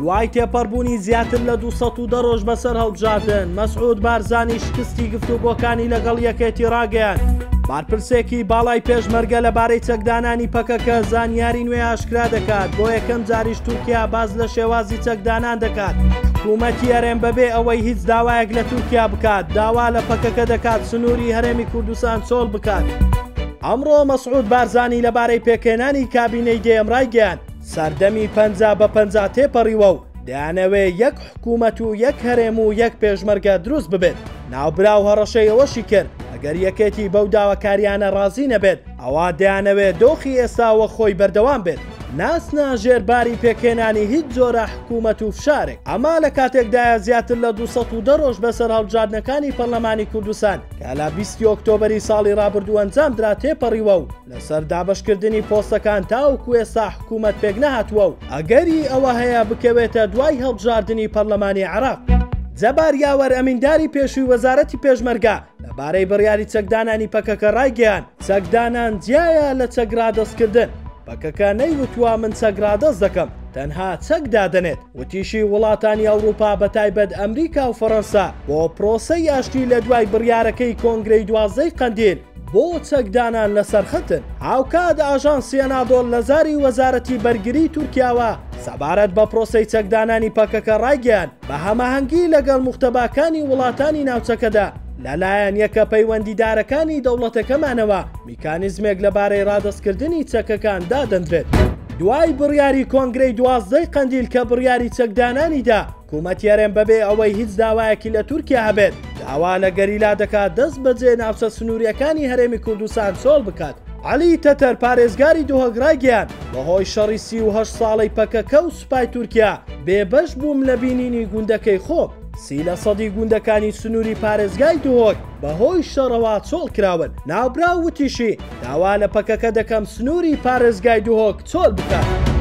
دوای تێپەڕبوونی زیاتر لە 210 ڕۆژ بەسەر هەڵبژاردن مەسعود بارزانی شکستی گفتوگۆکانی لەگەڵ یەکێتی ڕاگەیان. بارپرسێکی باڵای پێشمەرگە لەبارەی چەکدانانی پەکەکە زانیاری نوێ ئاشکرا دەکات. بۆ یەکەم جاریش تورکیا باز لە شێوازی چەکدانان دەکات. حکوومەتی هەرێم بەبێ ئەوەی هیچ داوایەک لە تورکیا بکات داوا لە پەکەکە دەکات سنووری هەرێمی کوردستان چۆڵ بکات. ئەمڕۆ مەسعود بارزانی لەبارەی پێکێنانی کابینەی دێم ڕایگەیاند سەردەمی 50 تێپەڕیوە و دەیانەوێ یەک حکوومەت و یەک هەرێم و یەک پێشمەرگە دروست ببێت. ناوبراو هەڕەشەی ئەوەشی کرد ئەگەر یەکێتی بەو داواکاریانە ڕازی نەبێت ئەوە دەیانەوێت دۆخی ئێستاوە خۆی بەردەوام بێت. ناسنا ژێرباری پێکێنانی هیچ جۆرە حکوومەت و فشارێک. ئەما لە کاتێکدایە زیاتر لە 210 ڕۆژ بەسەر هەڵبژاردنەکانی پەرلەمانی کوردستان کە لە 20 ئۆکتۆبەری ساڵی ڕابردوو ئەنجامدرا تێپەڕیوە و لەسەر دابەشکردنی پۆستەکان تاوەکو ئێستا حکوومەت پێک نەهاتووە و ئەگەری ئەوە هەیە بکەوێتە دوای هەڵبژاردننی پەرلەمانی عێراق. جەبار یاوەر ئەمینداری پێشووی وەزارەتی پێشمەرگە لەبارەی بڕیاری چەکدانانی پەکەکە ڕایگەیاند چەکدانان جیایە لە چەکرادەستکردن. پەکەکە نەیوتووە من چەکرادەست دەکەم تەنها چەک دادەنێت. وتیشی وڵاتانی ئەوروپا بەتایبەت ئەمریکا و فەڕەنسا بۆ پرۆسەی ئاشتی لە دوای بڕیارەکەی کۆنگرەی 12 قەندیل بۆ چەکدانان لەسەرخەتن. هاوکات ئاژانسی ئەنادۆڵ لە زاری وەزارەتی بەرگری تورکیاوە سەبارەت بە پرۆسەی چەکدانانی پەکەکە ڕایگەیاند بە هەماهەنگی لەگەڵ موختەباکانی وڵاتانی ناوچەکەدا لەلایەن یەکە پەیوەندیدارەکانی دەوڵەتەکەمانەوە میکانیزمێک لەبارەی ڕادەستکردنی چەکەکان دادەنرێت. دوای بڕیاری کۆنگرەی 12 قەندیل کە بڕیاری چەکدانانیدا حکوومەتی هەرێم بەبێ ئەوەی هیچ داوایەکی لە تورکیا هەبێت داوا لە گەریلا دەکات دەست بەجێ ناوچە سنووریەکانی هەرێمی کوردستان چۆڵ بکات. عەلی تەتەر پارێزگاری دوهۆک ڕایگەیاند بەهۆی شەڕی 38 ساڵەی پەکەکە و سوپای تورکیا بێبەش بووم لە بینینی گوندەکەی خۆم. 30% گوندەکانی سنووری پارێزگای دوهۆک بەهۆی شەڕەوە چۆڵ کراون. ناوبراو وتیشی داوا لە پەکەکە دەکەم سنووری پارێزگای دوهۆک چۆڵ بکات.